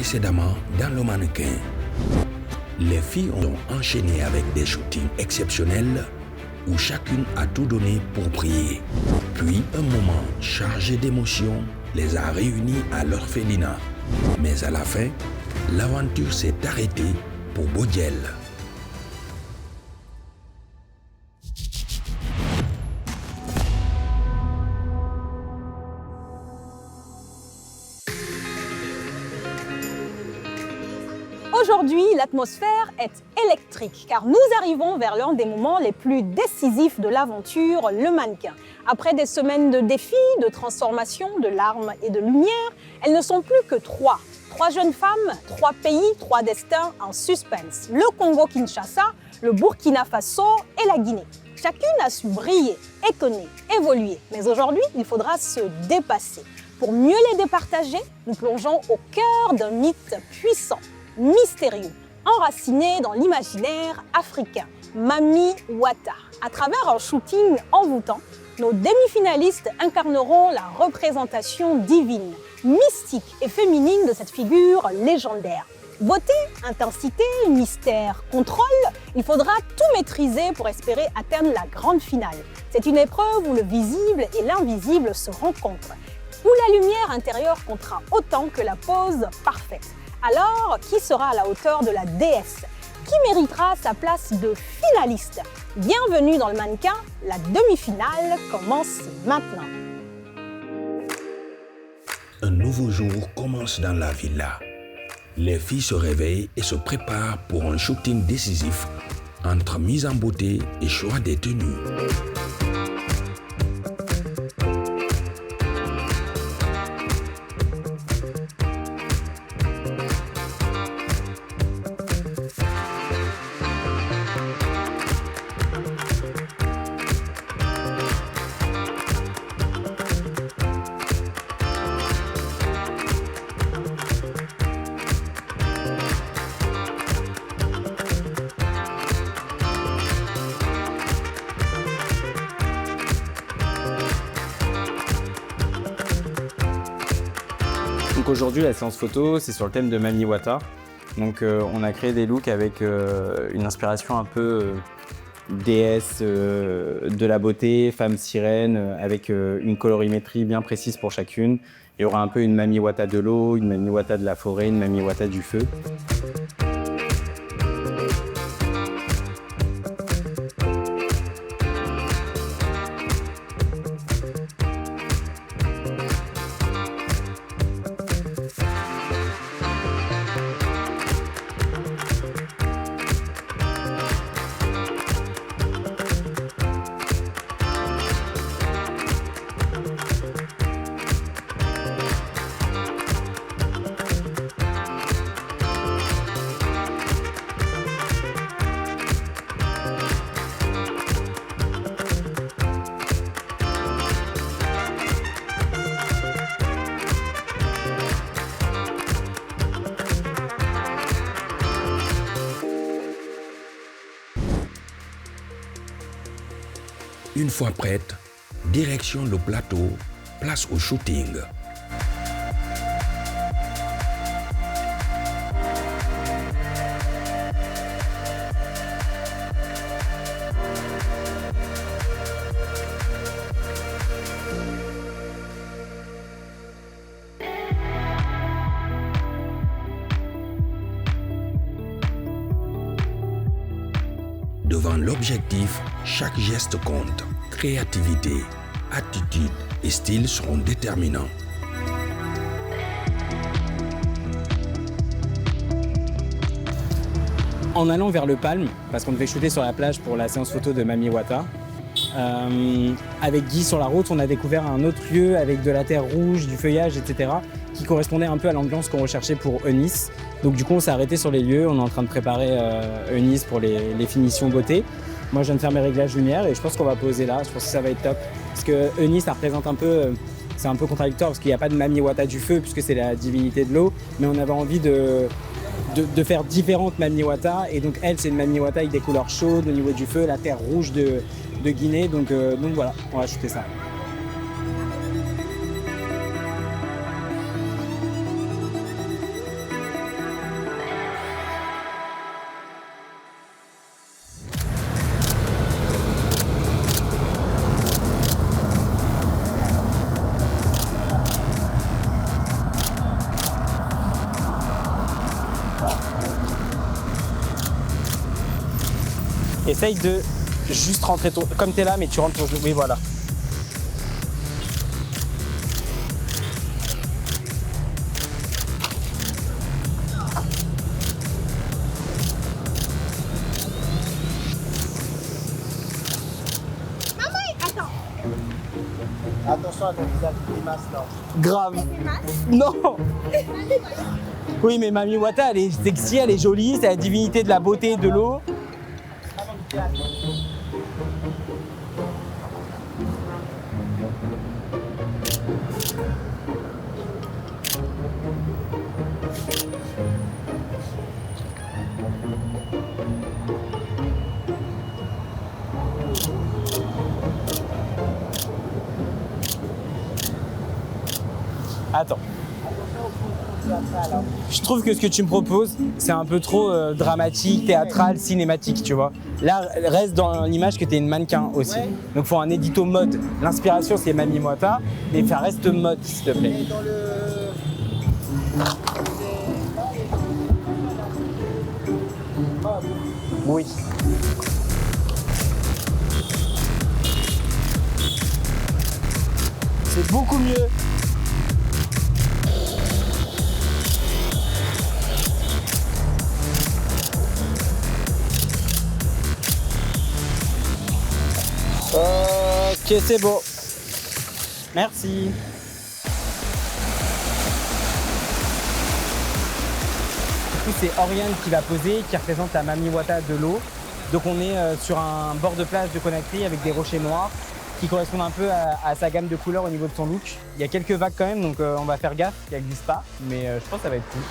précédemment dans le mannequin. Les filles ont enchaîné avec des shootings exceptionnels où chacune a tout donné pour briller. Puis un moment chargé d'émotions les a réunies à l'orphelinat. Mais à la fin, l'aventure s'est arrêtée pour Bodiel. Aujourd'hui, l'atmosphère est électrique car nous arrivons vers l'un des moments les plus décisifs de l'aventure, le mannequin. Après des semaines de défis, de transformations, de larmes et de lumière, elles ne sont plus que trois. Trois jeunes femmes, trois pays, trois destins en suspense. Le Congo-Kinshasa, le Burkina Faso et la Guinée. Chacune a su briller, étonner, évoluer. Mais aujourd'hui, il faudra se dépasser. Pour mieux les départager, nous plongeons au cœur d'un mythe puissant, mystérieux, enraciné dans l'imaginaire africain, Mami Wata. À travers un shooting envoûtant, nos demi-finalistes incarneront la représentation divine, mystique et féminine de cette figure légendaire. Beauté, intensité, mystère, contrôle, il faudra tout maîtriser pour espérer atteindre la grande finale. C'est une épreuve où le visible et l'invisible se rencontrent, où la lumière intérieure comptera autant que la pose parfaite. Alors, qui sera à la hauteur de la déesse? Qui méritera sa place de finaliste? Bienvenue dans le mannequin, la demi-finale commence maintenant. Un nouveau jour commence dans la villa. Les filles se réveillent et se préparent pour un shooting décisif entre mise en beauté et choix des tenues. Donc aujourd'hui, la séance photo, c'est sur le thème de Mami Wata. Donc on a créé des looks avec une inspiration un peu déesse de la beauté, femme sirène, avec une colorimétrie bien précise pour chacune. Il y aura un peu une Mami Wata de l'eau, une Mami Wata de la forêt, une Mami Wata du feu. Une fois prête, direction le plateau, place au shooting. Devant l'objectif, chaque geste compte. Créativité, attitude et style seront déterminants. En allant vers le Palme, parce qu'on devait shooter sur la plage pour la séance photo de Mami Wata, avec Guy sur la route, on a découvert un autre lieu avec de la terre rouge, du feuillage, etc., qui correspondait un peu à l'ambiance qu'on recherchait pour Eunice. Donc du coup, on s'est arrêté sur les lieux, on est en train de préparer Eunice pour les finitions beauté. Moi, je viens de faire mes réglages lumière et je pense qu'on va poser là, je pense que ça va être top. Parce que Eunice, ça représente un peu, c'est un peu contradictoire parce qu'il n'y a pas de Mami Wata du feu puisque c'est la divinité de l'eau, mais on avait envie de faire différentes Mami Wata, et donc elle, c'est une Mami Wata avec des couleurs chaudes au niveau du feu, la terre rouge de Guinée, donc voilà, on va shooter ça. Essaye de juste rentrer ton... Comme tu es là, mais tu rentres ton genou. Oui, voilà. Attention à ton visage, des masses là. Grave. Non. Oui, mais Mami Wata, elle est sexy, elle est jolie, c'est la divinité de la beauté et de l'eau. Attends. Je trouve que ce que tu me proposes, c'est un peu trop dramatique, théâtral, cinématique, tu vois. Là, reste dans l'image que tu es une mannequin aussi. Ouais. Donc, il faut un édito mode. L'inspiration, c'est Mami Wata, mais ça reste mode, s'il te plaît. Et dans le... Oui. C'est beaucoup mieux. Ok, c'est beau. Merci. Du coup, c'est Oriane qui va poser, qui représente la Mami Wata de l'eau. Donc on est sur un bord de plage de Conakry avec des rochers noirs qui correspondent un peu à sa gamme de couleurs au niveau de son look. Il y a quelques vagues quand même, donc on va faire gaffe qu'elle glisse pas, mais je pense que ça va être cool.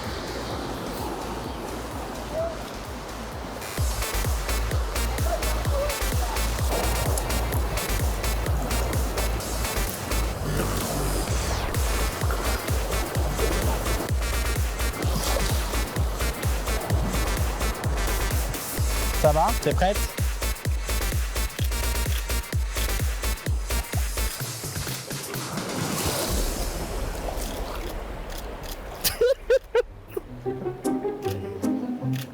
Ça va? T'es prête?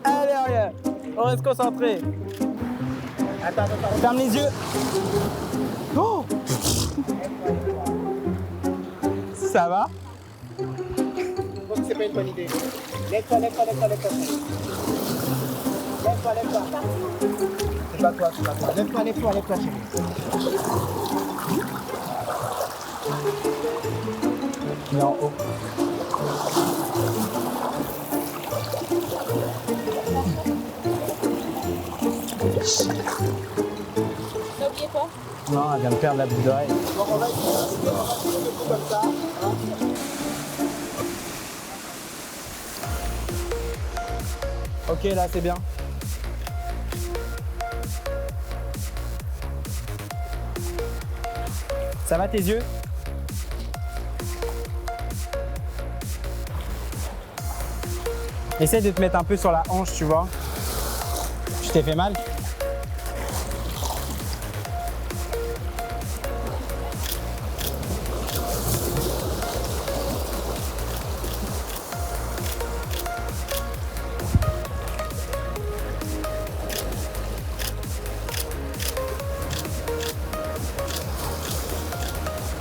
Allez, Ariane, on reste concentré. Attends. Ferme les yeux. Oh! Ça va? Je pense que c'est pas une bonne idée. Lève-toi. Lève-toi. C'est pas toi. Lève-toi, chérie. Mais en haut. T'as oublié quoi? Non, elle vient de perdre la boucle d'oreille. Bon, on va essayer comme ça. Ok, là c'est bien. Ça va tes yeux? Essaye de te mettre un peu sur la hanche, tu vois. Tu t'es fait mal?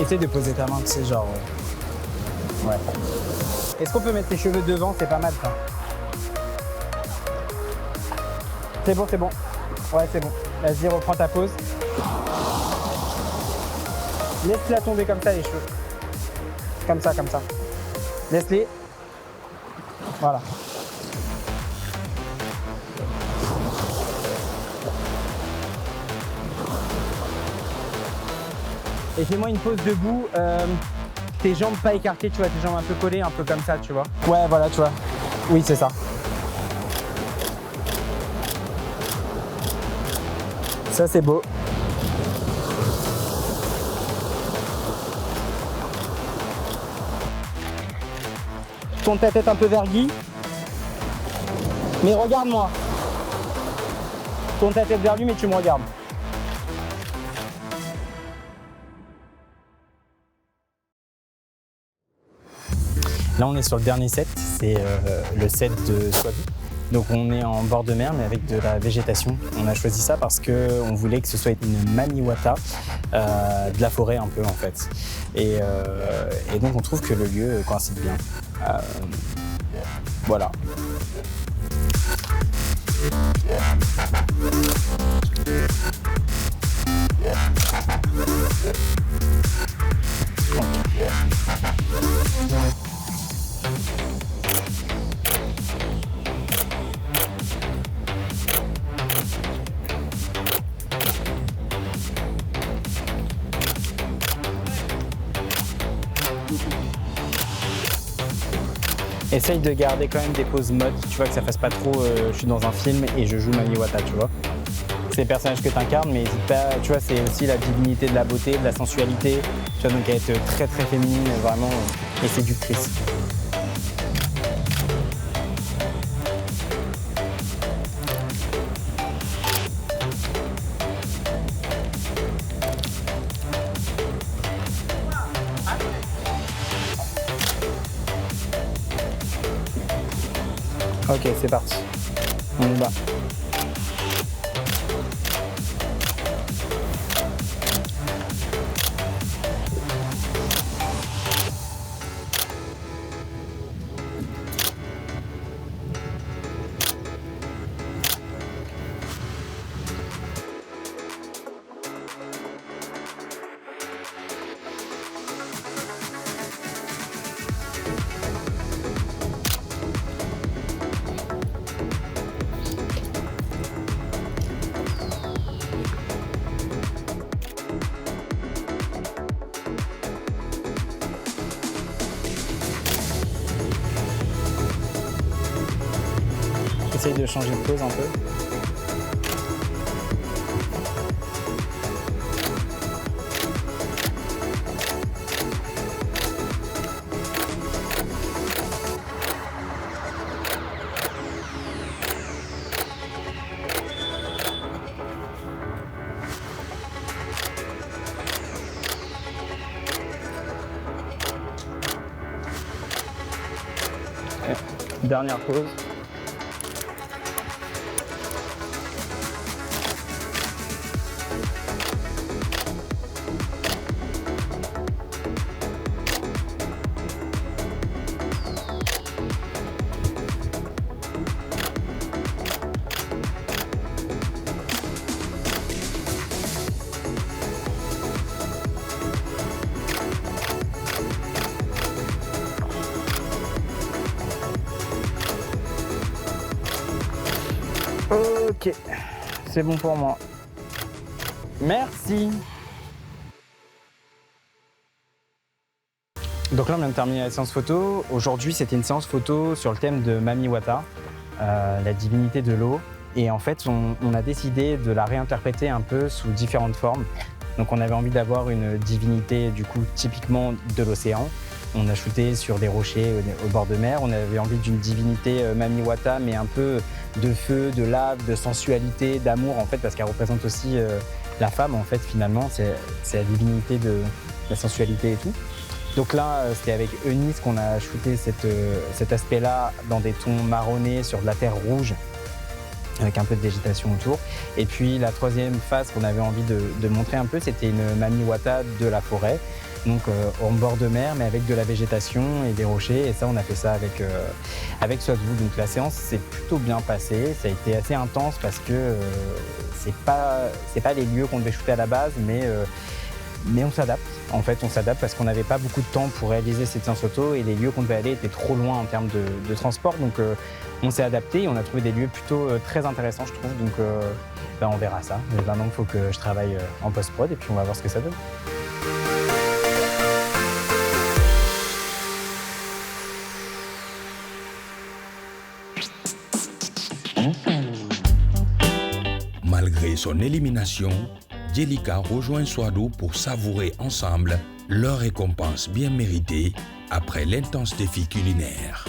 Essaye de poser ta main, tu sais, genre... Ouais. Est-ce qu'on peut mettre tes cheveux devant? C'est pas mal, ça. C'est bon, c'est bon. Ouais, c'est bon. Vas-y, reprends ta pose. Laisse-la tomber comme ça, les cheveux. Comme ça. Laisse-les. Voilà. Et fais-moi une pose debout, tes jambes pas écartées, tu vois, tes jambes un peu collées, un peu comme ça, tu vois. Ouais, voilà, tu vois. Oui, c'est ça. Ça, c'est beau. Tourne ta tête un peu vers Guy. Mais regarde-moi. Tourne ta tête vers lui, mais tu me regardes. Là, on est sur le dernier set, c'est le set de Swabi. Donc on est en bord de mer mais avec de la végétation. On a choisi ça parce qu'on voulait que ce soit une Mami Wata de la forêt un peu en fait. Et donc on trouve que le lieu coïncide bien. Voilà. Essaye de garder quand même des poses mode, tu vois, que ça fasse pas trop je suis dans un film et je joue Mami Wata, tu vois. C'est le personnage que tu incarnes, mais n'hésite pas, tu vois, c'est aussi la divinité de la beauté, de la sensualité, tu vois, donc elle est très très féminine, vraiment, et séductrice. Ok, c'est parti. On y va. Essaye de changer de pose un peu. Dernière pause. Ok, c'est bon pour moi. Merci. Donc là, on vient de terminer la séance photo. Aujourd'hui, c'était une séance photo sur le thème de Mami Wata, la divinité de l'eau. Et en fait, on a décidé de la réinterpréter un peu sous différentes formes. Donc on avait envie d'avoir une divinité du coup typiquement de l'océan. On a shooté sur des rochers au bord de mer. On avait envie d'une divinité Mami Wata, mais un peu de feu, de lave, de sensualité, d'amour en fait, parce qu'elle représente aussi la femme en fait finalement. C'est la divinité de la sensualité et tout. Donc là, c'était avec Eunice qu'on a shooté cet aspect-là dans des tons marronnés sur de la terre rouge, avec un peu de végétation autour. Et puis la troisième phase qu'on avait envie de montrer un peu, c'était une Mami Wata de la forêt, donc en bord de mer, mais avec de la végétation et des rochers. Et ça, on a fait ça avec Soitvou. Donc la séance s'est plutôt bien passée. Ça a été assez intense parce que c'est pas les lieux qu'on devait shooter à la base, mais on s'adapte. En fait, on s'adapte parce qu'on n'avait pas beaucoup de temps pour réaliser cette séance photo et les lieux qu'on devait aller étaient trop loin en termes de transport. Donc, on s'est adapté et on a trouvé des lieux plutôt très intéressants, je trouve. Donc, on verra ça. Mais maintenant, il faut que je travaille en post-prod et puis on va voir ce que ça donne. Malgré son élimination, Djelika rejoint Soitvou pour savourer ensemble leur récompense bien méritée après l'intense défi culinaire.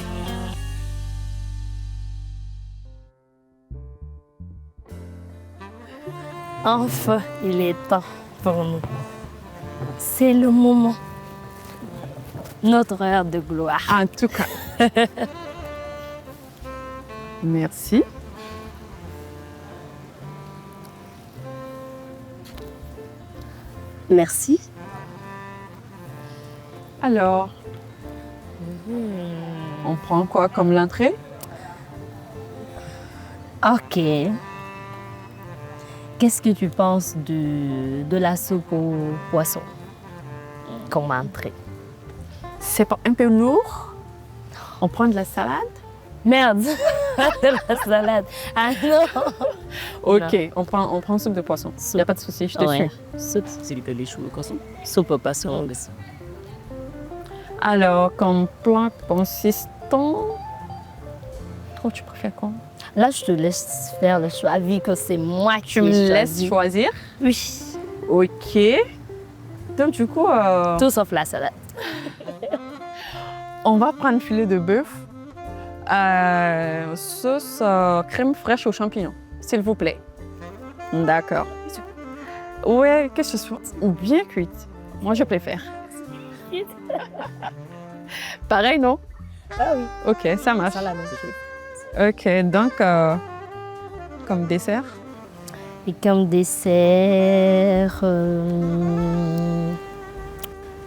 Enfin, il est temps pour nous. C'est le moment. Notre heure de gloire. En tout cas. Merci. Merci. Alors, on prend quoi comme l'entrée? Ok. Qu'est-ce que tu penses de la soupe au poisson comme entrée? C'est pas un peu lourd? On prend de la salade? Merde, de la salade. Ah non. Ok, on prend soupe de poisson. Il n'y a pas de souci, je te Ouais. suis. Soupe, c'est les choux au poisson. Soupe au poisson aussi. Alors, comme plat consistant, toi, tu préfères quoi? Là, je te laisse faire le choix, vu que c'est moi qui Tu me ai laisses choisi. choisir? Oui, Ok. Donc, du coup, tout sauf la salade. on va prendre filet de bœuf, sauce crème fraîche aux champignons, s'il vous plaît. D'accord. Ouais, que ce soit bien cuite. Moi, je préfère. Pareil, non? Ah oui. Ok, ça marche. Ça la même chose. Ok, donc, comme dessert, Et comme dessert, on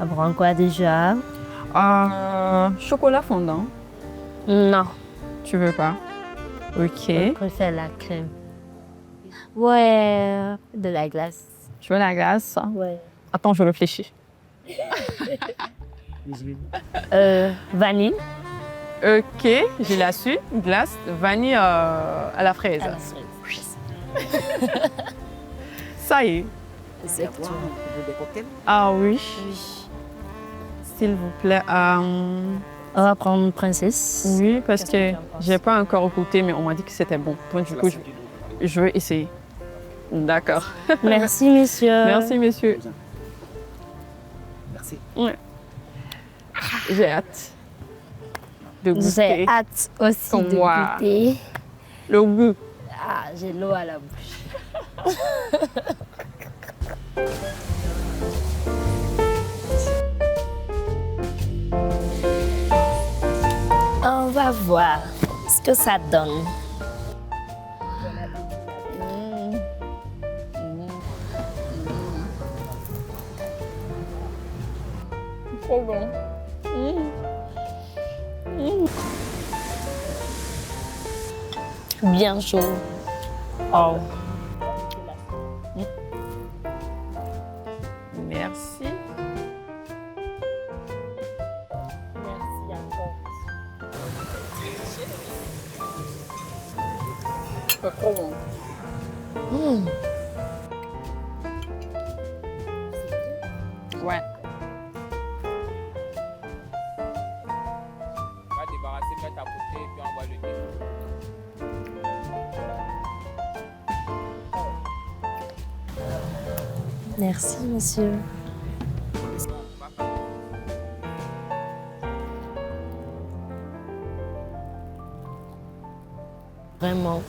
prend quoi déjà? chocolat fondant, Non, tu veux pas? Ok. je préfère la crème. Ouais, de la glace. Tu veux la glace? Ouais. Attends, je réfléchis. Vanille. Ok, j'ai la su. Glace, vanille à la fraise. à la cerise. Ça y est. Exactement. Ah oui, Oui. s'il vous plaît. On va prendre princesse. Oui, parce Qu'est-ce que que tu en penses? j'ai pas encore goûté, mais on m'a dit que c'était bon. Donc, du coup, je veux essayer. D'accord. Merci, monsieur. Merci, messieurs. Merci. Ouais. J'ai hâte de J'ai goûter hâte aussi Comme de moi. goûter. le goût. Ah, j'ai l'eau à la bouche. On va voir ce que ça donne. Trop bon. Bien chaud. Oh. Merci. Merci encore. C'est trop bon. Ouais. On va débarrasser, mettre à côté et puis on va le défaire. Merci, monsieur. Vraiment.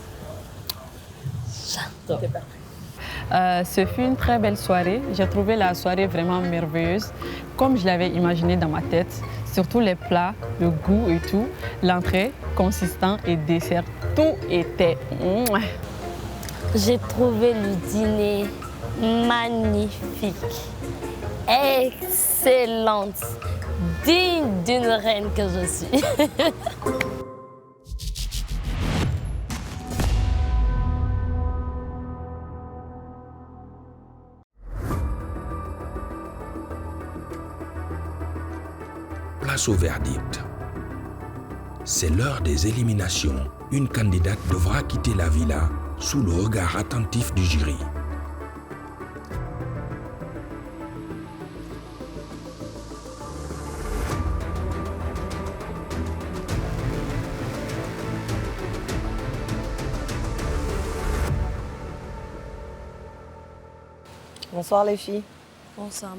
J'adore. Ce fut une très belle soirée. J'ai trouvé la soirée vraiment merveilleuse, comme je l'avais imaginé dans ma tête. Surtout les plats, le goût et tout. L'entrée, consistant et dessert, tout était... mouah. J'ai trouvé le dîner magnifique, excellente, digne d'une reine que je suis. Place au verdict. C'est l'heure des éliminations. Une candidate devra quitter la villa sous le regard attentif du jury. Bonsoir les filles. Bonsoir.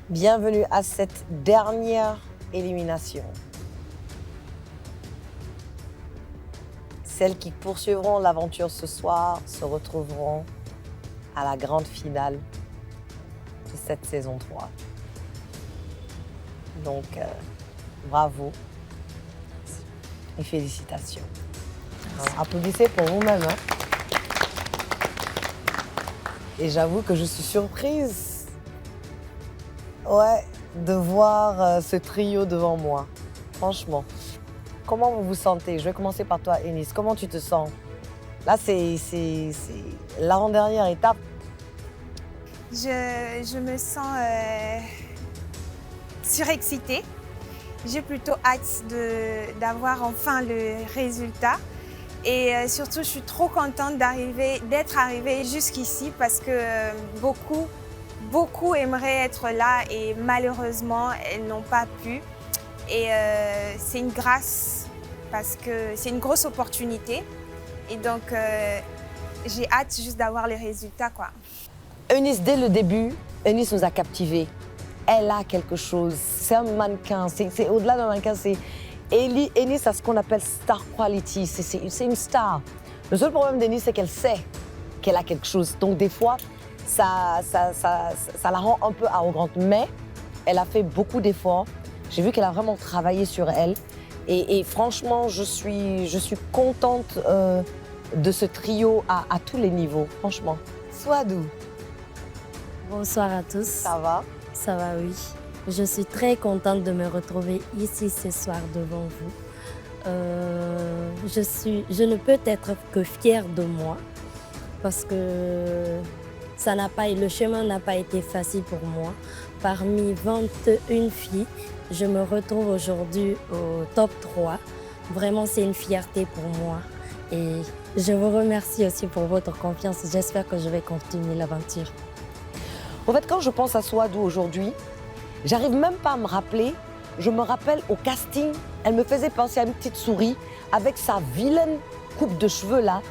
Bienvenue à cette dernière élimination. Celles qui poursuivront l'aventure ce soir se retrouveront à la grande finale de cette saison 3. Donc, bravo. Et félicitations. Alors, applaudissez pour vous-même. Hein. Et j'avoue que je suis surprise de voir ce trio devant moi. Franchement. Comment vous vous sentez? Je vais commencer par toi, Eunice. Comment tu te sens? Là, c'est l'avant-dernière étape. Je me sens surexcitée. J'ai plutôt hâte d'avoir enfin le résultat. Et surtout, je suis trop contente d'être arrivée jusqu'ici parce que beaucoup aimeraient être là et malheureusement, elles n'ont pas pu. Et c'est une grâce parce que c'est une grosse opportunité. Et donc, j'ai hâte juste d'avoir les résultats, quoi. Eunice, dès le début, Eunice nous a captivés. Elle a quelque chose. C'est un mannequin. C'est au-delà d'un mannequin. Eunice a ce qu'on appelle star quality. C'est une star. Le seul problème d'Eunice, c'est qu'elle sait qu'elle a quelque chose. Donc, des fois, ça la rend un peu arrogante. Mais elle a fait beaucoup d'efforts. J'ai vu qu'elle a vraiment travaillé sur elle. Et franchement, je suis contente de ce trio à tous les niveaux, franchement. Swadou. Bonsoir à tous. Ça va? Ça va, oui. Je suis très contente de me retrouver ici ce soir devant vous. Je ne peux être que fière de moi parce que le chemin n'a pas été facile pour moi. Parmi 21 filles, je me retrouve aujourd'hui au top 3. Vraiment, c'est une fierté pour moi. Et je vous remercie aussi pour votre confiance. J'espère que je vais continuer l'aventure. En fait, quand je pense à Swadou aujourd'hui, j'arrive même pas à me rappeler. Je me rappelle au casting, elle me faisait penser à une petite souris avec sa vilaine coupe de cheveux là.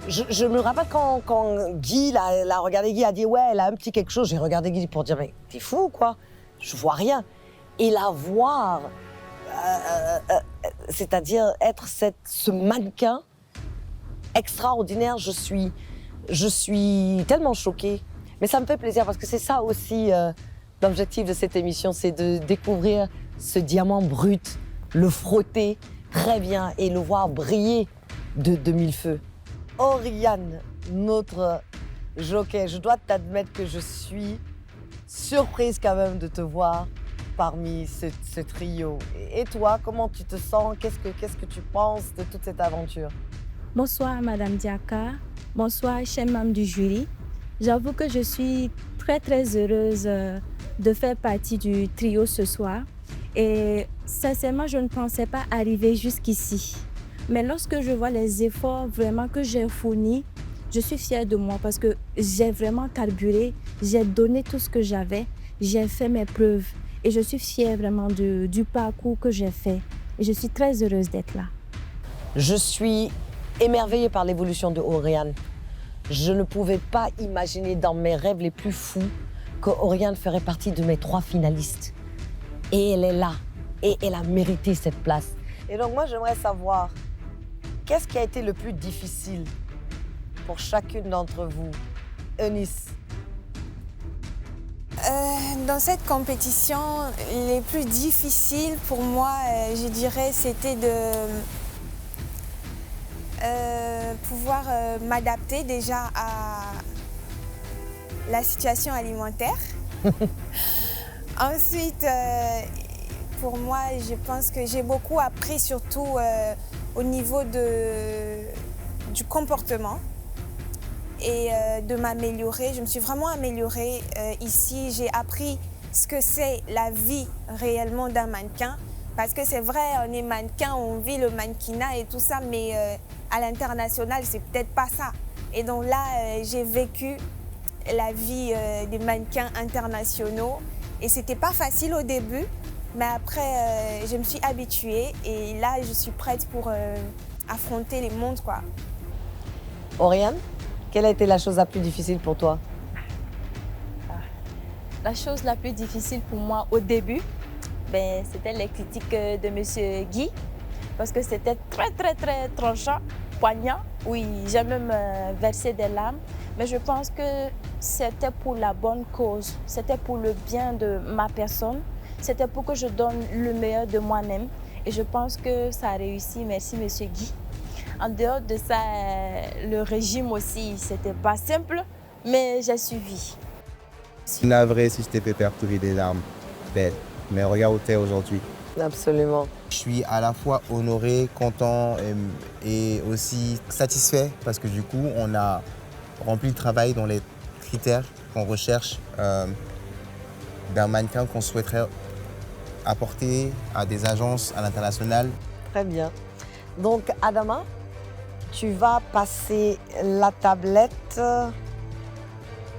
Je me rappelle quand Guy l'a regardé, Guy a dit ouais, elle a un petit quelque chose. J'ai regardé Guy pour dire mais t'es fou ou quoi? Je vois rien. Et la voir, c'est-à-dire être ce mannequin extraordinaire, je suis tellement choquée. Mais ça me fait plaisir parce que c'est ça aussi l'objectif de cette émission, c'est de découvrir ce diamant brut, le frotter très bien et le voir briller de mille feux. Oriane, notre jockey, je dois t'admettre que je suis surprise quand même de te voir parmi ce trio. Et toi, comment tu te sens? Qu'est-ce que tu penses de toute cette aventure? Bonsoir Madame Diaka, bonsoir chers membres du jury. J'avoue que je suis très très heureuse de faire partie du trio ce soir. Et sincèrement, je ne pensais pas arriver jusqu'ici. Mais lorsque je vois les efforts vraiment que j'ai fournis, je suis fière de moi parce que j'ai vraiment carburé, j'ai donné tout ce que j'avais, j'ai fait mes preuves. Et je suis fière vraiment du parcours que j'ai fait. Et je suis très heureuse d'être là. Je suis émerveillée par l'évolution de Oriane. Je ne pouvais pas imaginer dans mes rêves les plus fous que Oriane ferait partie de mes 3 finalistes. Et elle est là. Et elle a mérité cette place. Et donc moi, j'aimerais savoir, qu'est-ce qui a été le plus difficile pour chacune d'entre vous? Eunice. Dans cette compétition, les plus difficiles pour moi, je dirais, c'était de pouvoir m'adapter déjà à la situation alimentaire. Ensuite, pour moi, je pense que j'ai beaucoup appris, surtout au niveau du comportement et de m'améliorer. Je me suis vraiment améliorée ici. J'ai appris ce que c'est la vie réellement d'un mannequin. Parce que c'est vrai, on est mannequin, on vit le mannequinat et tout ça, mais à l'international, c'est peut-être pas ça. Et donc là, j'ai vécu la vie des mannequins internationaux. Et c'était pas facile au début, mais après, je me suis habituée. Et là, je suis prête pour affronter les mondes, quoi. Oriane, quelle a été la chose la plus difficile pour toi? La chose la plus difficile pour moi au début, c'était les critiques de M. Guy, parce que c'était très, très, très tranchant, poignant. Oui, j'ai même versé des larmes, mais je pense que c'était pour la bonne cause, c'était pour le bien de ma personne, c'était pour que je donne le meilleur de moi-même. Et je pense que ça a réussi. Merci, Monsieur Guy. En dehors de ça, le régime aussi, c'était pas simple, mais j'ai suivi. Je suis navré si je t'ai fait perturber des larmes belles, mais regarde où t'es aujourd'hui. Absolument. Je suis à la fois honoré, content et aussi satisfait parce que du coup, on a rempli le travail dans les critères qu'on recherche d'un mannequin qu'on souhaiterait apporter à des agences à l'international. Très bien. Donc, Adama, tu vas passer la tablette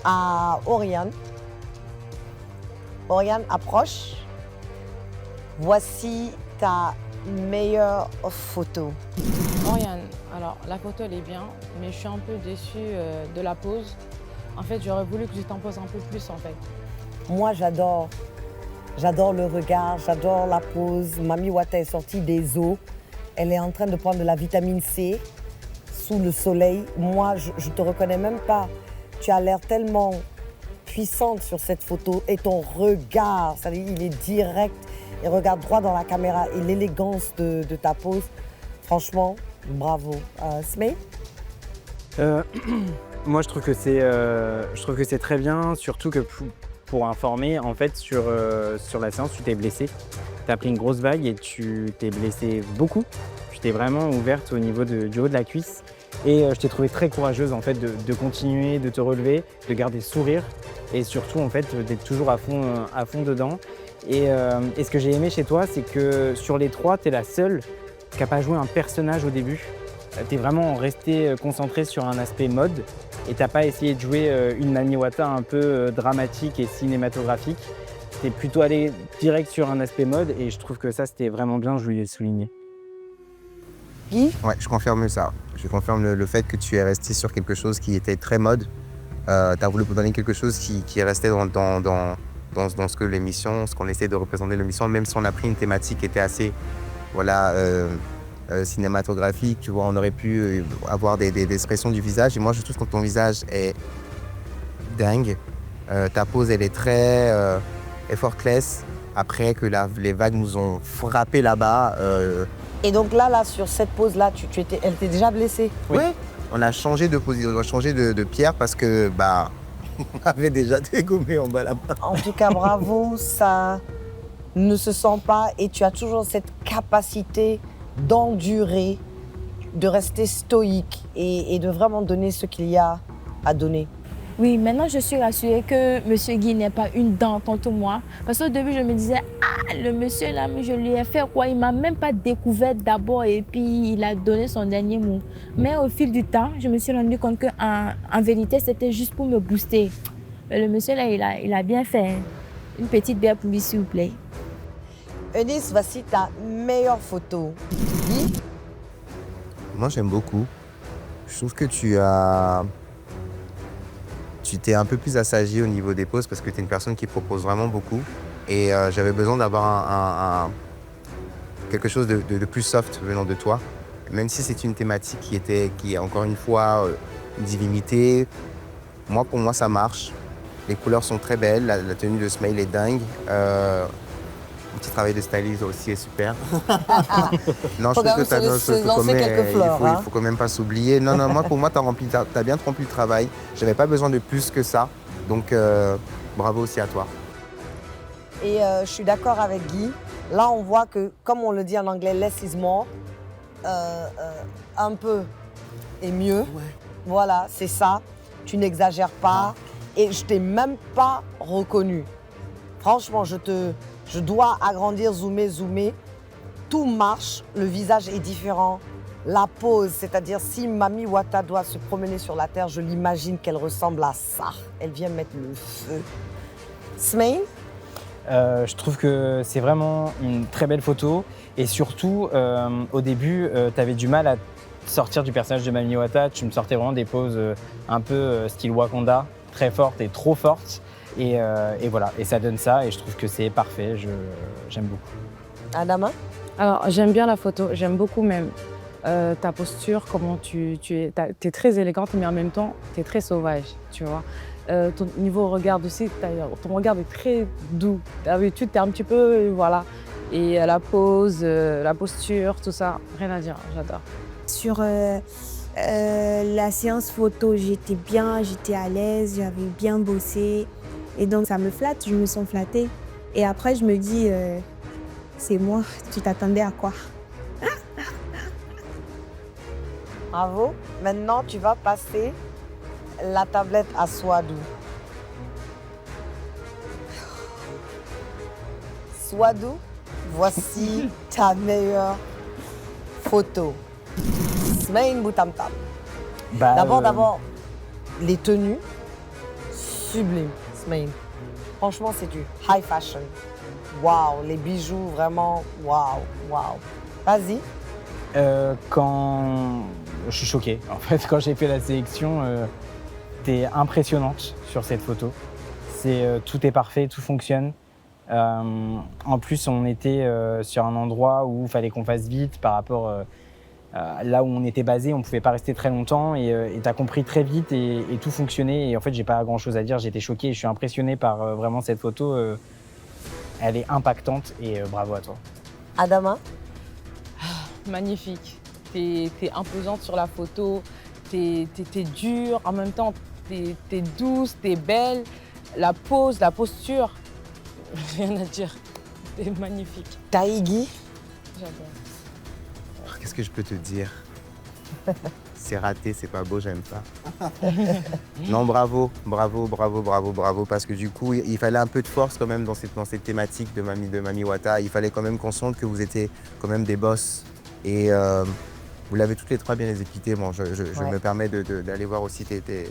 à Oriane. Oriane, approche. Voici ta meilleure photo. Oriane, alors la photo elle est bien, mais je suis un peu déçue de la pose. En fait, j'aurais voulu que tu t'en poses un peu plus en fait. Moi, j'adore. J'adore le regard, j'adore la pose. Mami Wata est sortie des eaux. Elle est en train de prendre de la vitamine C sous le soleil. Moi, je te reconnais même pas. Tu as l'air tellement puissante sur cette photo. Et ton regard, ça, il est direct. Il regarde droit dans la caméra. Et l'élégance de ta pose, franchement, bravo. Smé? Moi, je trouve que c'est très bien, surtout que pour informer, en fait, sur la séance, tu t'es blessée. Tu as pris une grosse vague et tu t'es blessée beaucoup. Tu t'es vraiment ouverte au niveau du haut de la cuisse. Et je t'ai trouvée très courageuse, en fait, de continuer, de te relever, de garder le sourire. Et surtout, en fait, d'être toujours à fond dedans. Et ce que j'ai aimé chez toi, c'est que sur les trois, tu es la seule qui n'a pas joué un personnage au début. Tu es vraiment resté concentré sur un aspect mode et tu n'as pas essayé de jouer une Mami Wata un peu dramatique et cinématographique. Tu es plutôt allé direct sur un aspect mode et je trouve que ça, c'était vraiment bien, je voulais le souligner. Guy? Ouais, je confirme ça. Je confirme le fait que tu es resté sur quelque chose qui était très mode. Tu as voulu donner quelque chose qui est resté dans ce que l'émission, ce qu'on essaie de représenter l'émission, même si on a pris une thématique qui était assez cinématographique, tu vois, on aurait pu avoir des expressions du visage. Et moi, je trouve que ton visage est dingue. Ta pose, elle est très effortless. Après que les vagues nous ont frappé là-bas. Et donc là, sur cette pose-là, elle était déjà blessée? Oui. On a changé de position, on a changé de pierre parce que on avait déjà dégommé en bas là-bas. En tout cas, bravo, ça ne se sent pas et tu as toujours cette capacité d'endurer, de rester stoïque et de vraiment donner ce qu'il y a à donner. Oui, maintenant je suis rassurée que M. Guy n'est pas une dent contre moi. Parce qu'au début, je me disais, le monsieur là, je lui ai fait quoi? Il ne m'a même pas découverte d'abord et puis il a donné son dernier mot. Mais au fil du temps, je me suis rendu compte qu'en vérité, c'était juste pour me booster. Mais le monsieur là, il a bien fait. Une petite bière pour lui, s'il vous plaît. Eunice, voici ta meilleure photo. Guy? Moi, j'aime beaucoup. Je trouve que tu t'es un peu plus assagi au niveau des poses parce que tu es une personne qui propose vraiment beaucoup. Et j'avais besoin d'avoir quelque chose de plus soft venant de toi. Même si c'est une thématique qui est encore une fois une divinité, pour moi, ça marche. Les couleurs sont très belles, la tenue de Smile est dingue. Le petit travail de styliste aussi est super. Non, je trouve que il faut quand même pas s'oublier. Non, pour moi, t'as bien rempli le travail. J'avais pas besoin de plus que ça. Donc, bravo aussi à toi. Et je suis d'accord avec Guy. Là, on voit que, comme on le dit en anglais, less is more. Un peu est mieux. Ouais. Voilà, c'est ça. Tu n'exagères pas. Et je t'ai même pas reconnu. Franchement, je dois agrandir, zoomer. Tout marche, le visage est différent. La pose, c'est-à-dire si Mami Wata doit se promener sur la terre, je l'imagine qu'elle ressemble à ça. Elle vient mettre le feu. Smaïn? Je trouve que c'est vraiment une très belle photo. Et surtout, au début, tu avais du mal à sortir du personnage de Mami Wata. Tu me sortais vraiment des poses un peu style Wakanda, très fortes et trop fortes. Et voilà, et ça donne ça. Et je trouve que c'est parfait. J'aime beaucoup. Adama? Alors, j'aime bien la photo. J'aime beaucoup même ta posture, comment tu es très élégante, mais en même temps, tu es très sauvage, tu vois. Ton niveau regard aussi, ton regard est très doux. D'habitude, tu es un petit peu, voilà. Et la pose, la posture, tout ça, rien à dire, j'adore. Sur la séance photo, j'étais bien, j'étais à l'aise, j'avais bien bossé. Et donc ça me flatte, je me sens flattée. Et après, je me dis, c'est moi, tu t'attendais à quoi? Bravo. Maintenant, tu vas passer la tablette à Swadou. Swadou, voici ta meilleure photo. Smaïn Boutamtam. D'abord, les tenues, sublimes, Smaïn. Franchement, c'est du high fashion. Waouh, les bijoux, vraiment, waouh, waouh. Vas-y. Quand je suis choqué, en fait, quand j'ai fait la sélection, t'es impressionnante sur cette photo. Tout est parfait, tout fonctionne. En plus, on était sur un endroit où il fallait qu'on fasse vite par rapport à là où on était basé. On ne pouvait pas rester très longtemps et t'as compris très vite et tout fonctionnait. Et en fait, j'ai pas grand-chose à dire. J'étais choqué et je suis impressionné par vraiment cette photo. Elle est impactante et bravo à toi. Adama? Magnifique. T'es imposante sur la photo, t'es dure, en même temps t'es douce, t'es belle. La pose, la posture, rien à dire. T'es magnifique. Taïgui? J'adore. Qu'est-ce que je peux te dire? C'est raté, c'est pas beau, j'aime pas. Non, bravo, bravo, bravo, bravo, bravo, parce que du coup, il fallait un peu de force quand même dans cette thématique de Mami Wata. Il fallait quand même qu'on sente que vous étiez quand même des boss. Et vous l'avez toutes les trois bien exécuté. Bon, je me permets d'aller voir aussi tes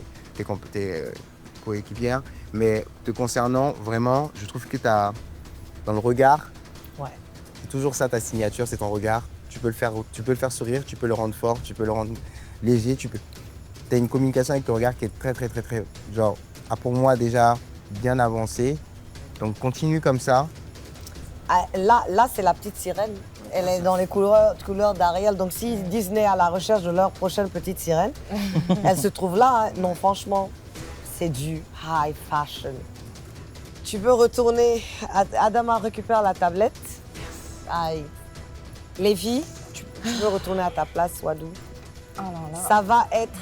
coéquipières. Mais te concernant, vraiment, je trouve que tu as, dans le regard, c'est toujours ça ta signature, c'est ton regard. Tu peux le faire sourire, tu peux le rendre fort, tu peux le rendre léger. Tu as une communication avec ton regard qui est très, très, très, très, genre, pour moi déjà bien avancée. Donc continue comme ça. Là, c'est la petite sirène. Elle est dans les couleurs d'Ariel. Donc, si Disney est à la recherche de leur prochaine petite sirène, elle se trouve là. Hein. Non, franchement, c'est du high fashion. Tu peux retourner. Adama récupère la tablette. Aïe. Les filles, tu peux retourner à ta place, Swadou. Oh là là. Ça va être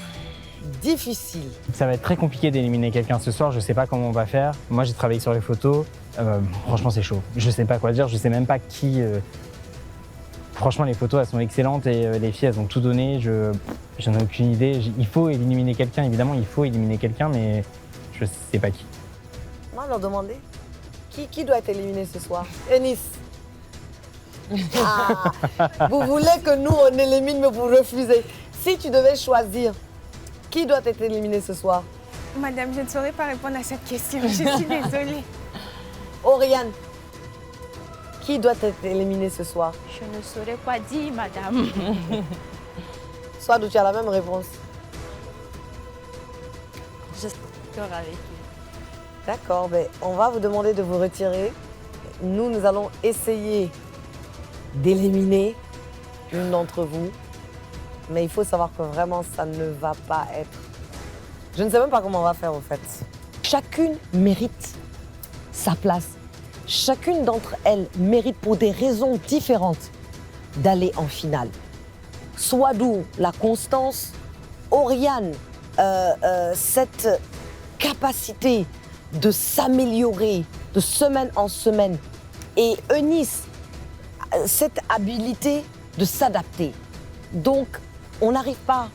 difficile. Ça va être très compliqué d'éliminer quelqu'un ce soir. Je sais pas comment on va faire. Moi, j'ai travaillé sur les photos. Franchement, c'est chaud. Je sais pas quoi dire. Je sais même pas qui. Franchement, les photos, elles sont excellentes et les filles, elles ont tout donné. J'en ai aucune idée. Il faut éliminer quelqu'un, évidemment, il faut éliminer quelqu'un, mais je sais pas qui. Moi, leur demander qui doit être éliminé ce soir. Enis. Ah, vous voulez que nous, on élimine, mais vous refusez. Si tu devais choisir, qui doit être éliminé ce soir? Madame, je ne saurais pas répondre à cette question. Je suis désolée. Oriane, qui doit être éliminé ce soir? Je ne saurais quoi dire, madame. Soit tu as la même réponse. Je suis d'accord avec lui. D'accord, ben, on va vous demander de vous retirer. Nous allons essayer d'éliminer une d'entre vous. Mais il faut savoir que vraiment, ça ne va pas être... Je ne sais même pas comment on va faire, au fait. Chacune mérite sa place. Chacune d'entre elles mérite, pour des raisons différentes, d'aller en finale. Swadou, la constance. Oriane, cette capacité de s'améliorer de semaine en semaine. Et Eunice, cette habilité de s'adapter. Donc, on n'arrive pas.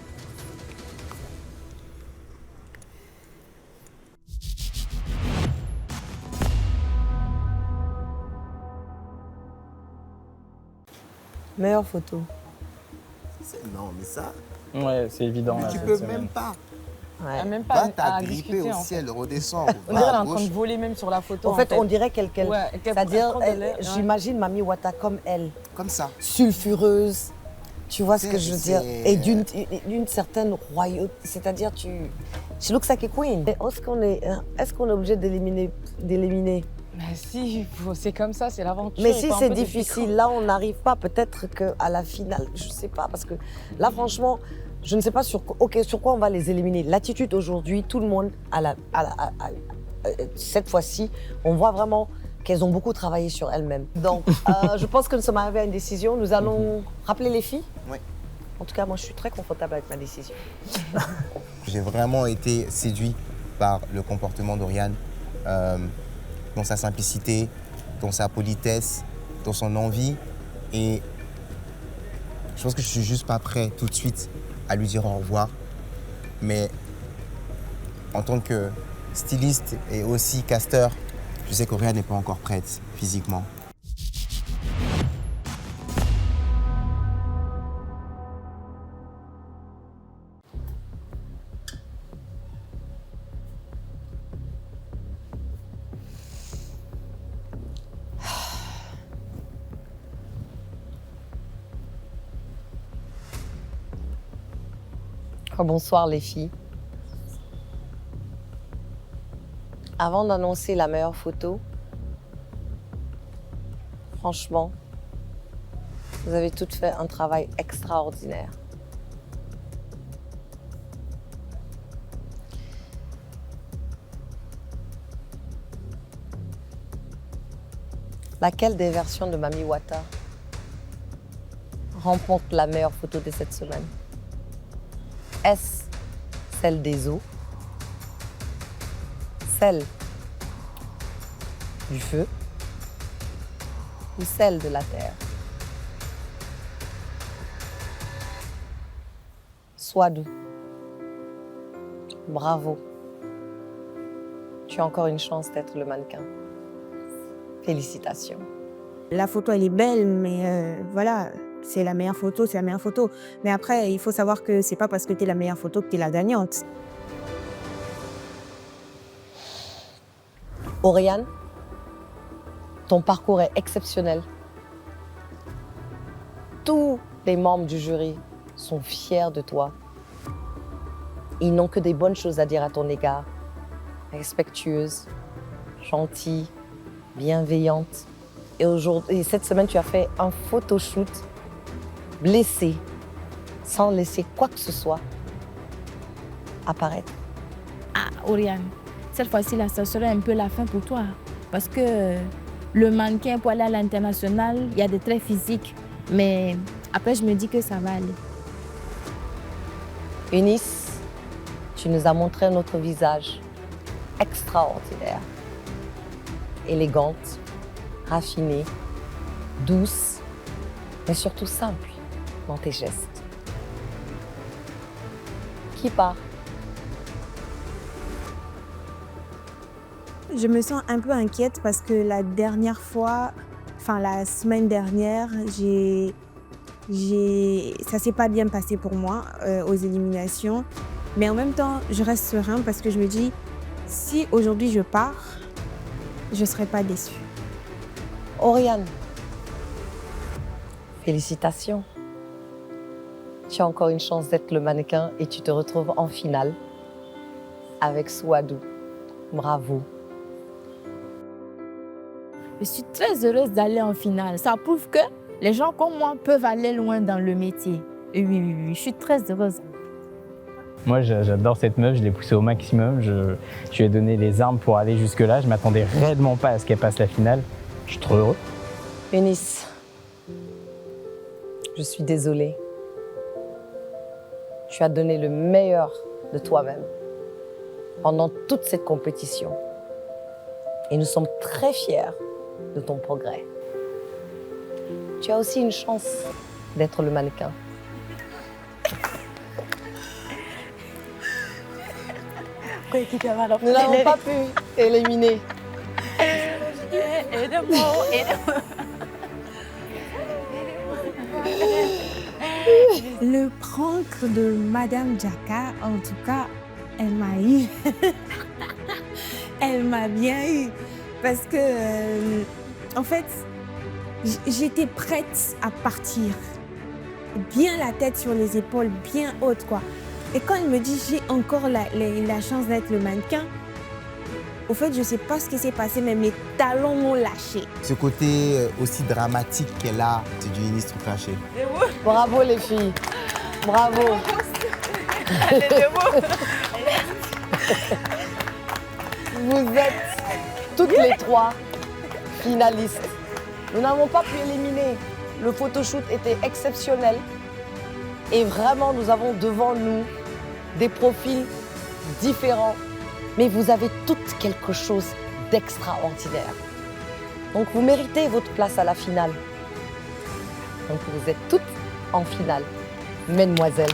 Meilleure photo. Non, mais ça... Ouais, c'est évident. Mais là, tu cette peux semaine. même pas. Ouais. Même pas Va à t'agripper discuter, au en ciel, fait. redescends. On dirait qu'elle est en train de voler même sur la photo. En fait, on dirait qu'elle... Ouais, c'est-à-dire, prend de l'air, ouais. j'imagine Mami Wata comme elle. Comme ça. Sulfureuse. Tu vois ce que je veux dire? C'est- Et d'une certaine royauté. C'est-à-dire, she looks like a queen. Est-ce qu'on est obligé d'éliminer? Mais si, c'est comme ça, c'est l'aventure. Mais il si faut un c'est peu de difficile, piquant. là, on n'arrive pas. Peut-être qu'à la finale, je ne sais pas. Parce que là, franchement, je ne sais pas sur quoi on va les éliminer. L'attitude aujourd'hui, tout le monde, cette fois-ci, on voit vraiment qu'elles ont beaucoup travaillé sur elles-mêmes. Donc, je pense que nous sommes arrivés à une décision. Nous allons rappeler les filles. Oui. En tout cas, moi, je suis très confortable avec ma décision. J'ai vraiment été séduit par le comportement d'Oriane, dans sa simplicité, dans sa politesse, dans son envie. Et je pense que je suis juste pas prêt tout de suite à lui dire au revoir. Mais en tant que styliste et aussi casteur, je sais qu'Oriane n'est pas encore prête physiquement. Bonsoir les filles. Avant d'annoncer la meilleure photo, franchement, vous avez toutes fait un travail extraordinaire. Laquelle des versions de Mami Wata remporte la meilleure photo de cette semaine? Est-ce celle des eaux, celle du feu ou celle de la terre? Swadou, bravo. Tu as encore une chance d'être le mannequin. Félicitations. La photo, elle est belle, mais voilà. C'est la meilleure photo, c'est la meilleure photo. Mais après, il faut savoir que c'est pas parce que tu es la meilleure photo que tu es la gagnante. Oriane, ton parcours est exceptionnel. Tous les membres du jury sont fiers de toi. Ils n'ont que des bonnes choses à dire à ton égard. Respectueuse, gentille, bienveillante. Et cette semaine, tu as fait un photoshoot blessé, sans laisser quoi que ce soit apparaître. Ah, Oriane, cette fois-ci, là, ça serait un peu la fin pour toi. Parce que le mannequin, pour aller à l'international, il y a des traits physiques. Mais après, je me dis que ça va aller. Eunice, tu nous as montré un autre visage extraordinaire. Élégante, raffinée, douce, mais surtout simple dans tes gestes. Qui part? Je me sens un peu inquiète parce que la semaine dernière, ça s'est pas bien passé pour moi aux éliminations. Mais en même temps, je reste serein parce que je me dis, si aujourd'hui je pars, je ne serai pas déçue. Oriane, félicitations. Tu as encore une chance d'être le mannequin et tu te retrouves en finale avec Swadou. Bravo. Je suis très heureuse d'aller en finale. Ça prouve que les gens comme moi peuvent aller loin dans le métier. Et oui, je suis très heureuse. Moi, j'adore cette meuf, je l'ai poussée au maximum. Je lui ai donné les armes pour aller jusque-là. Je ne m'attendais réellement pas à ce qu'elle passe la finale. Je suis trop heureux. Eunice, je suis désolée. Tu as donné le meilleur de toi-même pendant toute cette compétition. Et nous sommes très fiers de ton progrès. Tu as aussi une chance d'être le mannequin. Nous n'avons pas pu éliminer. Le prank de Madame Diaka, en tout cas, elle m'a eu. Elle m'a bien eu. Parce que, en fait, j'étais prête à partir. Bien la tête sur les épaules, bien haute, quoi. Et quand elle me dit j'ai encore la chance d'être le mannequin, au fait, je ne sais pas ce qui s'est passé, mais mes talons m'ont lâché. Ce côté aussi dramatique qu'elle a, c'est du Eunice tout lâché. Bravo les filles. Bravo. Vous êtes toutes les trois finalistes. Nous n'avons pas pu éliminer. Le photoshoot était exceptionnel. Et vraiment, nous avons devant nous des profils différents. Mais vous avez toutes quelque chose d'extraordinaire. Donc vous méritez votre place à la finale. Donc vous êtes toutes en finale. Mesdemoiselles,